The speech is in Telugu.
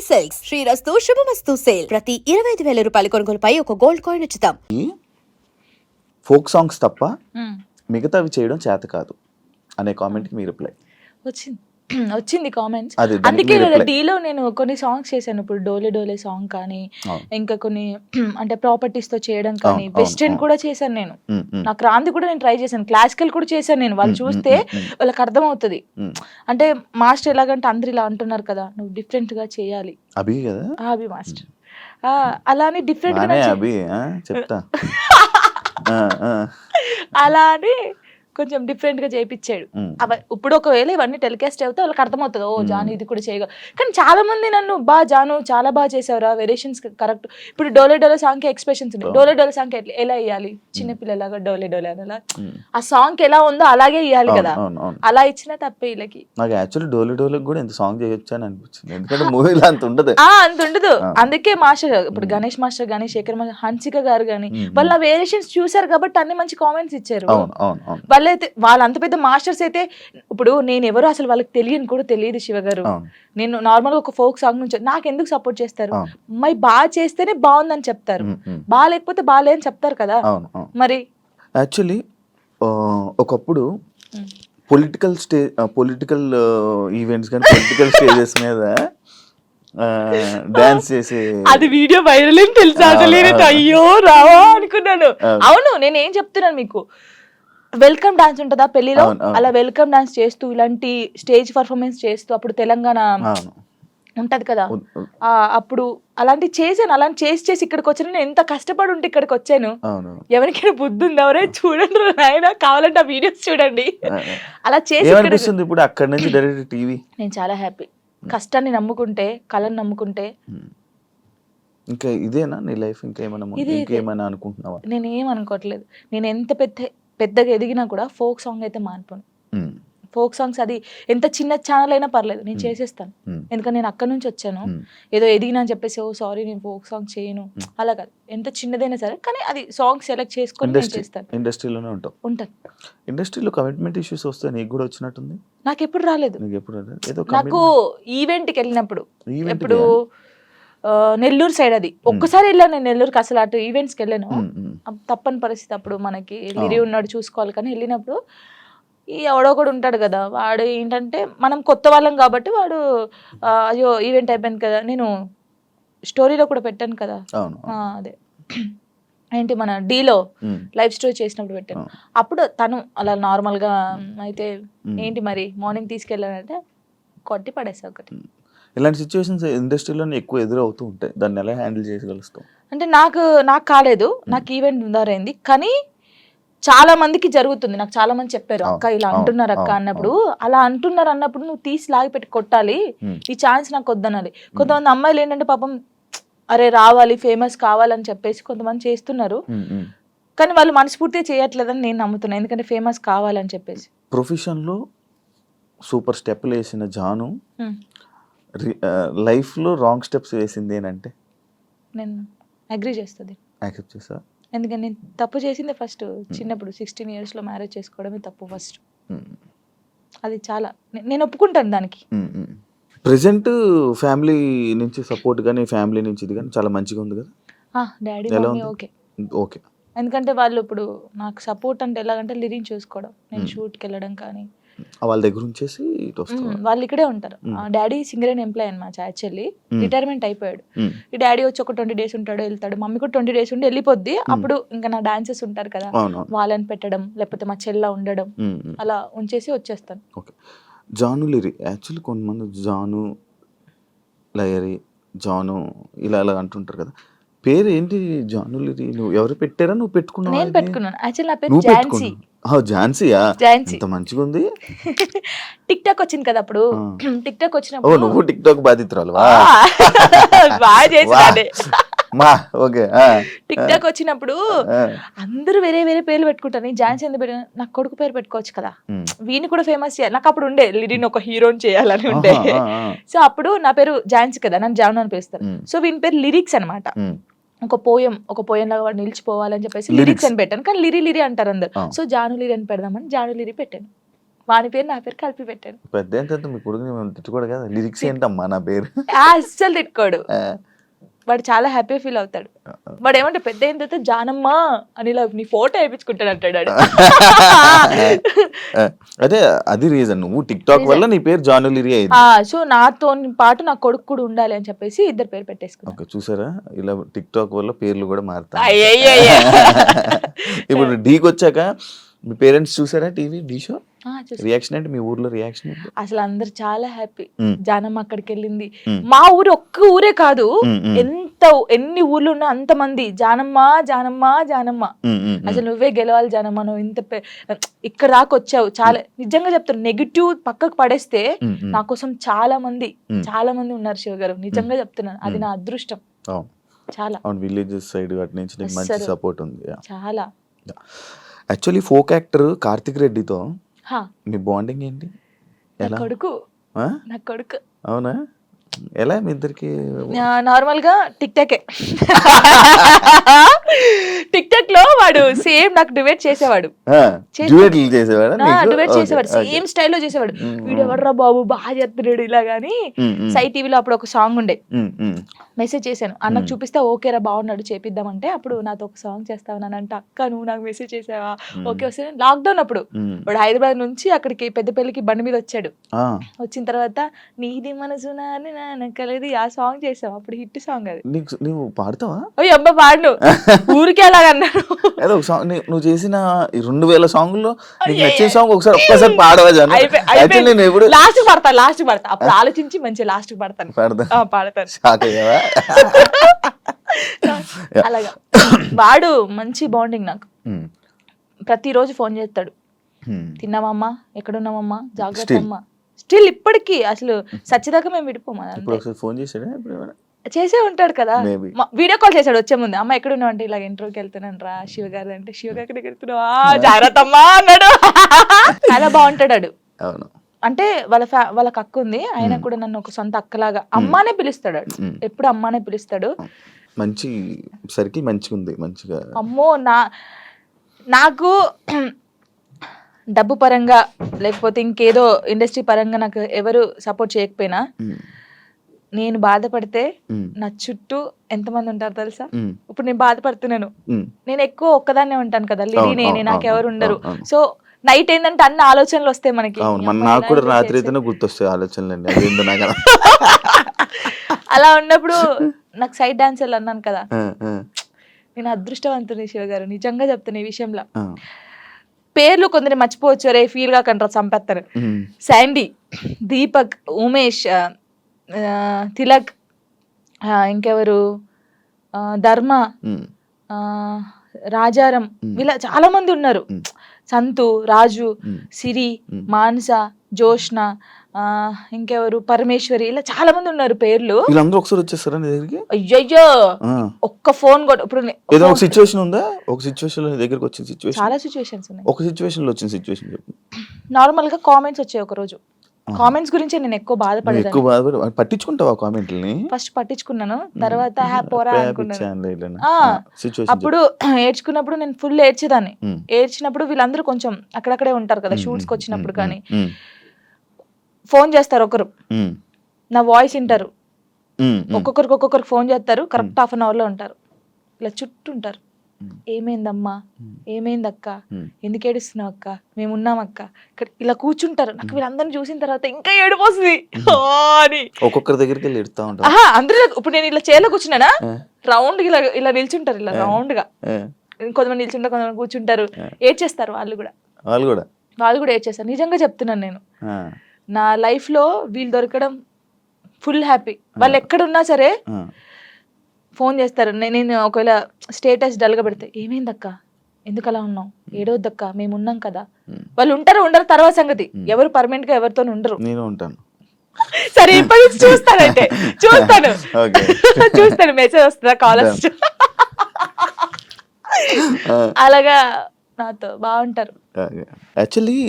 సిల్క్స్ శ్రీరస్తు శుభమస్తు సేల్ ప్రతి 25,000 రూపాయల కొనుగోలుపై ఒక గోల్డ్ కాయిన్ ఉచితం. ఫోక్ సాంగ్స్ తప్ప మిగతావి చేయడం చేత కాదు అనే కామెంట్కి మీ రిప్లై వచ్చింది కామెంట్స్. అందుకే డీలో నేను కొన్ని సాంగ్స్ చేశాను. ఇప్పుడు డోలే డోలే సాంగ్ కానీ ఇంకా కొన్ని అంటే ప్రాపర్టీస్ తో చేయడం కానీ వెస్టర్న్ కూడా చేశాను నేను. నాకు రాంది కూడా నేను ట్రై చేశాను, క్లాసికల్ కూడా చేశాను నేను. వాళ్ళు చూస్తే వాళ్ళకి అర్థం అవుతుంది. అంటే మాస్టర్ ఎలాగంటే అందరు ఇలా అంటున్నారు కదా, నువ్వు డిఫరెంట్ గా చేయాలి అభి కదా, అభి మాస్టర్ అలానే డిఫరెంట్ గా అలా అని కొంచెం డిఫరెంట్ గా చేయించాడు. ఇప్పుడు ఒకవేళ ఇవన్నీ టెలికాస్ట్ అయితే వాళ్ళకి అర్థమవుతుంది, ఓ జాను ఇది కూడా చేయగలరు. కానీ చాలా మంది నన్ను జాను చాలా బాగా చేసావురా, వేరియేషన్స్ కరెక్ట్. ఇప్పుడు డోలే డోలే సాంగ్ కి ఎక్స్ప్రెషన్స్ ఉన్నాయి. డోలే డోలే సాంగ్ ఎలా ఇవ్వాలి, చిన్నపిల్లలాగా డోలే డోలే అని ఆ సాంగ్ ఎలా ఉందో అలాగే ఇవ్వాలి కదా, అలా ఇచ్చిన తప్పే వీళ్ళకి. నాకు యాక్చువల్లీ డోలే డోలే కూడా ఎంత సాంగ్ చేయొచ్చు అని అనిపించింది, ఎందుకంటే మూవీలో అంత ఉండదు. అందుకే మాస్టర్ ఇప్పుడు గణేష్ మాస్టర్ కానీ శేఖర్ మాస్టర్ హన్సిక గారు కానీ వాళ్ళ వేరియేషన్స్ చూసారు కాబట్టి అన్ని మంచి కామెంట్స్ ఇచ్చారు. వాళ్ళు అంత పెద్ద మాస్టర్స్ అయితే ఇప్పుడు నేను ఎవరు అసలు వాళ్ళకి తెలియదు శివ గారు. నేను నార్మల్ గా ఒక ఫోక్ సాంగ్ నుంచి నాకు ఎందుకు సపోర్ట్ చేస్తారు, మరి బాగా చేస్తేనే బాగుందని చెప్తారు, బాగా లేకపోతే బాగాలేదని చెప్తారు కదా. మరి యాక్చువల్లీ ఒకప్పుడు పొలిటికల్ ఈవెంట్స్ కానీ పొలిటికల్ స్టేజెస్ మీద డాన్స్ చేసే అది వీడియో వైరల్ అని తెలుసా, అయ్యో రావా అనుకున్నాను. అవును, నేను ఏం చెప్తున్నాను మీకు, వెల్కమ్ డాన్స్ ఉంటుందా పెళ్లిలో, అలా వెల్కమ్ డాన్స్ చేస్తూ ఇలాంటి స్టేజ్ పర్ఫార్మెన్స్ చేస్తూ అప్పుడు తెలంగాణ ఉంటది కదా, అప్పుడు అలాంటి చేశాను. అలాంటి చేసి ఇక్కడికి వచ్చాను. నేను ఎంత కష్టపడి ఉంటే ఇక్కడికి వచ్చాను. ఎవరికైనా బుద్ధి ఉంది, ఎవరే చూడండి నాయన, కావాలంటే ఆ వీడియోస్ చూడండి. అలా చేసి ఇప్పుడు అక్కడి నుంచి డైరెక్ట్ టీవీ. నేను చాలా హ్యాపీ. కష్టాన్ని నమ్ముకుంటే, కళను నమ్ముకుంటే. ఇంకా ఇదేనా నీ లైఫ్? ఇంకేమైనా అనుకుంటున్నావా? నేను ఏం అనుకోవట్లేదు. నేను ఎంత పెద్దగా ఎదిగినా కూడా ఫోక్ సాంగ్ అయితే మానిపోను. ఫోక్ సాంగ్స్ అది ఎంత చిన్న ఛానల్ అయినా పర్లేదు, నేను చేసేస్తాను. ఎందుకంటే నేను అక్కడ నుంచి వచ్చాను. ఏదో ఎదిగినా అని చెప్పేసి ఓ సారీ నేను ఫోక్ సాంగ్ చేయను అలా కాదు. ఎంత చిన్నదైనా సరే కానీ అది సాంగ్ సెలెక్ట్ చేసుకొని నేను చేస్తాను. ఇండస్ట్రీలోనే ఉంటాను. ఇండస్ట్రీలో కమిట్మెంట్ ఇష్యూస్ వస్తే నీకు కూడా వచ్చినట్టుంది? నాకు ఎప్పుడు రాలేదు. నాకు ఈవెంట్కి వెళ్ళినప్పుడు, ఎప్పుడు నెల్లూరు సైడ్, అది ఒక్కసారి వెళ్ళాను నేను నెల్లూరుకి. అసలు అటు ఈవెంట్స్కి వెళ్ళాను, తప్పని పరిస్థితి. అప్పుడు మనకి లిరి ఉన్నాడు చూసుకోవాలి. కానీ వెళ్ళినప్పుడు ఈ ఎవడో కూడా ఉంటాడు కదా, వాడు ఏంటంటే మనం కొత్త వాళ్ళం కాబట్టి వాడు అయ్యో ఈవెంట్ అయిపోయింది కదా, నేను స్టోరీలో కూడా పెట్టాను కదా, అదే ఏంటి మన డీలో లైవ్ స్టోరీ చేసినప్పుడు పెట్టాను. అప్పుడు తను అలా నార్మల్గా అయితే ఏంటి మరి మార్నింగ్ తీసుకెళ్ళానంటే కొట్టి పడేసా ఒకటి. ఇలాంటి సిచ్యువేషన్స్ ఇండస్ట్రీలో ఎక్కువ ఎదురవుతూ ఉంటాయి, దాన్ని ఎలా హ్యాండిల్ చేయగలుగుతాం? అంటే నాకు కాలేదు, నాకు ఈవెంట్ ఉందారైంది. కానీ చాలా మందికి జరుగుతుంది. నాకు చాలా మంది చెప్పారు, అక్క ఇలా అంటున్నారు అక్క అన్నప్పుడు, అలా అంటున్నారు అన్నప్పుడు నువ్వు తీసి లాగి పెట్టి కొట్టాలి, ఈ ఛాన్స్ నాకు వద్దనాలి. కొంతమంది అమ్మాయిలు ఏంటంటే పాపం అరే రావాలి, ఫేమస్ కావాలని చెప్పేసి కొంతమంది చేస్తున్నారు. కానీ వాళ్ళు మనస్ఫూర్తిగా చేయట్లేదని నేను నమ్ముతున్నాను, ఎందుకంటే ఫేమస్ కావాలని చెప్పేసి. ప్రొఫెషన్లో సూపర్ స్టెప్లు వేసిన జాను లైఫ్లో రాంగ్ స్టెప్స్ వేసింది ఏంటంటే నేను అగ్రీ చేస్తుంది. యాక్సెప్ట్ చేసా, ఎందుకంటే నేను తప్పు చేసింది ఫస్ట్ చిన్నప్పుడు 16 years మ్యారేజ్ చేసుకోవడమే తప్పు ఫస్ట్. అది చాలా నేను ఒప్పుకుంటాను దానికి. ప్రెసెంట్ ఫ్యామిలీ నుంచి సపోర్ట్ కానీ ఫ్యామిలీ నుంచి ఇది కానీ చాలా మంచిగా ఉంది కదా? Daddy mummy okay. ఎందుకంటే వాళ్ళు ఇప్పుడు నాకు సపోర్ట్ అంటే ఎలాగంటే లిరిక్ చూసుకోవడం, నేను షూట్కి వెళ్ళడం కానీ వాళ్ళ దగ్గర ఉంచేసి వాళ్ళు ఇక్కడే ఉంటారు. డాడీ సింగరేణి ఎంప్లాయ్ అనమాట, యాక్చువల్లీ రిటైర్మెంట్ అయిపోయాడు. ఈ డాడీ వచ్చి ఒక 20 days ఉంటాడు, వెళ్తాడు. మమ్మీ కూడా 20 days ఉండి వెళ్ళిపోద్ది. అప్పుడు ఇంకా నా డాన్సెస్ ఉంటారు కదా, వాళ్ళని పెట్టడం, లేకపోతే మా చెల్ల ఉండడం, అలా ఉంచేసి వచ్చేస్తాను. జాను లిరి యాక్చువల్లీ కొంతమంది జాను లయరి జాను ఇలా అంటుంటారు కదా, పేరు ఏంటి జాను లిరి? నువ్వు ఎవరు పెట్టారా, నువ్వు పెట్టుకున్నావు? నేను పెట్టుకున్నాను. యాక్చువల్లీ నా పేరు ఝాన్సీ. ఝాన్సీయా? ఎంత మంచిగా ఉంది. టిక్ టాక్ వచ్చింది కదా అప్పుడు, టిక్ టాక్ వచ్చినప్పుడు నువ్వు టిక్ టాక్ బాధితురాలు బాగా చేసాడే. టిక్ టాక్ వచ్చినప్పుడు అందరూ వేరే వేరే పేర్లు పెట్టుకుంటారు. నేను ఝాన్సీ ఎందుకు పెట్టాను? నాకు కొడుకు పేరు పెట్టుకోవచ్చు కదా, వీని కూడా ఫేమస్ చేయాలి. నాకు అప్పుడు ఉండే లిరిన్ ఒక హీరోని చేయాలని ఉండే. సో అప్పుడు నా పేరు ఝాన్సీ కదా, నన్ను జాను అని పిలుస్తారు. సో వీని పేరు లిరిక్స్ అనమాట. ఒక పోయం లాగా వాడు నిలిచిపోవాలని చెప్పేసి లిరిక్స్ అని పెట్టాను. కానీ లిరి అంటారు అందరు. సో జాను లిరి అని పెడదామని జాను లిరి పెట్టాను. వాని పేరు నా పేరు కలిపి పెట్టాను. పెద్ద ఎంత మీ కొడుకుని మేము తిట్టుకోడు కదా, లిరిక్స్ ఏంటమ్మా నా పేరు. అస్సలు తిట్టుకోడు, వాడు చాలా హ్యాపీ ఫీల్ అవుతాడు. వాడు ఏమంటే పెద్ద అయిన తర్వాత జానమ్మ అని ఇలా నీ ఫోటో వేయించుకుంటాడు అంటాడు. అదే అది రీజన్, నువ్వు టిక్ టాక్ వల్ల నీ పేరు జానులిరి అయింది. సో నాతో పాటు నా కొడుకు కూడా ఉండాలి అని చెప్పేసి ఇద్దరు పేరు పెట్టేసుకున్నాను. ఓకే, చూసారా ఇలా టిక్ టాక్ వల్ల పేర్లు కూడా మారుతాయి. అయ్యయ్యయ్య. ఇప్పుడు డీకి వచ్చాక మీ పేరెంట్స్ చూసారా టీవీ డీ షో? చూసా. రియాక్షన్ ఏంటి, మీ ఊర్లో రియాక్షన్ ఏంటి? అసలు అందరు చాలా హ్యాపీ. మ్. జానమ్మ అక్కడికి వెళ్ళింది. మ్. మా ఊరు ఒక్క ఊరే కాదు, మ్. ఎన్ని ఊర్లు ఉన్నా అంత మంది జానమ్మ జానమ్మ జానమ్మ, అసలు నువ్వే గెలవాలి జానమ్మ, నువ్వు ఇంత ఇక్కడ దాకా వచ్చావు. చాలా నిజంగా చెప్తాను, నెగిటివ్ పక్కకు పడేస్తే నా కోసం చాలా మంది ఉన్నారు శివ గారు, నిజంగా చెప్తున్నాను. అది నా అదృష్టం. చాలా అవును, విలేజెస్ సైడ్ అటు నుంచి నీకు మంచి అస్సలు. సపోర్ట్ ఉంది. చాలా. యాక్చువల్లీ ఫోక్ యాక్టర్ కార్తిక్ రెడ్డితో హా, మీ బాండింగ్ ఏంటి? నా ఎలా? కొడుకు ఆ? నా కొడుకు అవునా, ఎలా మీ ఇద్దరికి? నార్మల్ గా టిక్ టాక్ టిక్ టాక్ లో వాడు సేమ్ నాకు డిబేట్ చేసేవాడు. డ్యూయెట్లు చేసేవాడా నీకు? డిబేట్ Okay, చేసేవాడు, okay. సేమ్ స్టైల్లో చేసేవాడు. మ్, వీడు ఎవర్రా బాబు బాగా చేస్తున్నాడు ఇలా గానీ. సై టీవీలో అప్పుడు ఒక సాంగ్ ఉండే, మెసేజ్ చేశాను అన్నకు చూపిస్తే ఓకేరా బాగున్నాడు చేపిద్దామంటే, అప్పుడు నాతో ఒక సాంగ్ చేస్తావనంటే అక్క నువ్వు నాకు మెసేజ్ చేసావా, ఓకే వస్తే. లాక్డౌన్ అప్పుడు వాడు హైదరాబాద్ నుంచి అక్కడికి పెద్దపల్లికి బండి మీద వచ్చాడు. వచ్చిన తర్వాత నీది మనసు నాని నానకలేది ఆ సాంగ్ చేసావు, అప్పుడు హిట్ సాంగ్ అది. నువ్వు పాడతావా? ఓ అబ్బా పాడు, ఊరికే అలాగన్నాడు. ఏదో ఒక సాంగ్ నువ్వు చేసిన 2000 సాంగ్లో నీకు నచ్చిన సాంగ్ ఒక్కసారి పాడవా జాను? Actually నేను ఎప్పుడు లాస్ట్ పడతా అప్పుడు ఆలోచించి మంచి లాస్ట్ పడతాను. పాడతాను. షాక్ అయ్యావా? అలాగా వాడు మంచి బాండింగ్ నాకు. ప్రతిరోజు ఫోన్ చేస్తాడు, తిన్నామమ్మా, ఎక్కడున్నామమ్మా, జాగ్రత్త అమ్మా. స్టిల్ ఇప్పటికీ అసలు సచ్చిదాకా మేము విడిపోమా. ఇప్పుడు ఒకసారి ఫోన్ చేసాడా? ఇప్పుడు ఏమైనా చేసే ఉంటాడు కదా, Maybe. వీడియో కాల్ చేశాడు వచ్చే ముందు. అమ్మ ఎక్కడున్నావు అంటే, ఇలా ఇంటర్వ్యూకి వెళ్తున్నాను రా శివ గారు అంటే, శివ గారి దగ్గరికి వెళ్తున్నావా, జాగ్రత్త అమ్మా అన్నాడు. చాలా బాగుంటాడు వాడు. అవును, అంటే వాళ్ళకి అక్క ఉంది, ఆయన కూడా నన్ను ఒక సొంత అక్కలాగా అమ్మానే పిలుస్తాడు. ఎప్పుడు అమ్మానే పిలుస్తాడు. మంచి సర్కిల్ మంచిగా ఉంది, మంచిగా. అమ్మో నాకు డబ్బు పరంగా లేకపోతే ఇంకేదో ఇండస్ట్రీ పరంగా నాకు ఎవరు సపోర్ట్ చేయకపోయినా, నేను బాధపడితే నా చుట్టూ ఎంతమంది ఉంటారు తెలుసా? ఇప్పుడు నేను బాధపడుతున్నాను, నేను ఎక్కువ ఒక్కదాన్నే ఉంటాను కదా, లిరి నేనే, నాకెవరు ఉండరు. సో నైట్ ఏంటంటే అన్ని ఆలోచనలు వస్తాయి మనకి. నాకు కూడా రాత్రి అయితేనే గుర్తొస్తాయి ఆలోచనలు. అలా ఉన్నప్పుడు నాకు సైడ్ డాన్సర్లు అన్నాను కదా, నేను అదృష్టవంతుని శివ గారు, నిజంగా చెప్తాను ఈ విషయంలో. పేర్లు కొందరు మర్చిపోవచ్చు, రే ఫీల్ గా కంటారు, చంపేస్తారు. శాండీ, దీపక్, ఉమేష్, తిలక్, ఇంకెవరు, ధర్మ, రాజారం, వీళ్ళ చాలా మంది ఉన్నారు. సంతు, రాజు, సిరి, మానస, జోష్న, ఇంకెవరు, పరమేశ్వరి, ఇలా చాలా మంది ఉన్నారు పేర్లు. వీళ్ళందరూ ఒకసారి వచ్చేస్తారా నీ దగ్గరికి? అయ్యయ్యో, ఒక్క ఫోన్ కూడా. ఇప్పుడు ఏదో ఒక సిచ్యువేషన్ ఉందా? ఒక సిచ్యువేషన్ లో దగ్గరికి వచ్చిన సిచ్యువేషన్? చాలా సిచ్యువేషన్స్ ఉన్నాయి. ఒక సిచ్యువేషన్ లో వచ్చిన సిచ్యువేషన్ చెప్పు. నార్మల్ గా కామెంట్స్ వచ్చాయి ఒక రోజు. కామెంట్స్ గురించి నేను ఎక్కువ బాధపడేదాన్ని. పట్టించుకుంటావా కామెంట్లని? ఫస్ట్ పట్టించుకున్నాను, తర్వాత పోరా అనుకున్నాను. అప్పుడు ఏడ్చుకున్నప్పుడు నేను ఫుల్ ఏడ్చేదాన్ని. ఏడ్చినప్పుడు వీళ్ళందరూ కొంచెం అక్కడక్కడే ఉంటారు కదా, షూట్స్కి వచ్చినప్పుడు కానీ ఫోన్ చేస్తారు ఒకరు, నా వాయిస్ వింటారు, ఒక్కొక్కరికి ఫోన్ చేస్తారు, కరెక్ట్ హాఫ్ అన్ అవర్ లో ఉంటారు, ఇలా చుట్టూ ఉంటారు. ఏమైందమ్మా, ఏమైందక్క, ఎందుకు ఏడుస్తున్నావు అక్క, మేము ఉన్నాం అక్క, ఇక్కడ ఇలా కూర్చుంటారు. నాకు వీళ్ళందరినీ చూసిన తర్వాత ఇంకా ఏడిపోతుంది అని ఒక్కొక్కరి దగ్గరికి వెళ్ళి ఎడుతా ఉంటారు. అందరూ ఇప్పుడు నేను ఇలా చైర్లో కూర్చున్నానా, రౌండ్ ఇలా ఇలా నిల్చుంటారు, ఇలా రౌండ్ గా కొంతమంది నిల్చుంటారు, కొంతమంది కూర్చుంటారు, ఏడ్చేస్తారు. వాళ్ళు కూడా ఏడ్చేస్తారు. నిజంగా చెప్తున్నాను, నేను నా లైఫ్ లో వీళ్ళు దొరకడం ఫుల్ హ్యాపీ. వాళ్ళు ఎక్కడున్నా సరే ఫోన్ చేస్తారు. నేను ఒకవేళ స్టేటస్ డల్గా పెడితే, ఏమైందక్క, ఎందుకు అలా ఉన్నావు, ఏడవద్దక్క, మేము ఉన్నాం కదా. వాళ్ళు ఉండరు తర్వాత సంగతి, ఎవరు పర్మనెంట్ గా ఎవరితో ఉండరు. నేను ఉంటాను. సరే ఇప్పటి నుంచి చూస్తాను మెసేజ్ వస్తుందా, కాల్ వస్తుంది. అలాగా నాతో బాగుంటారు. యాక్చువల్లీ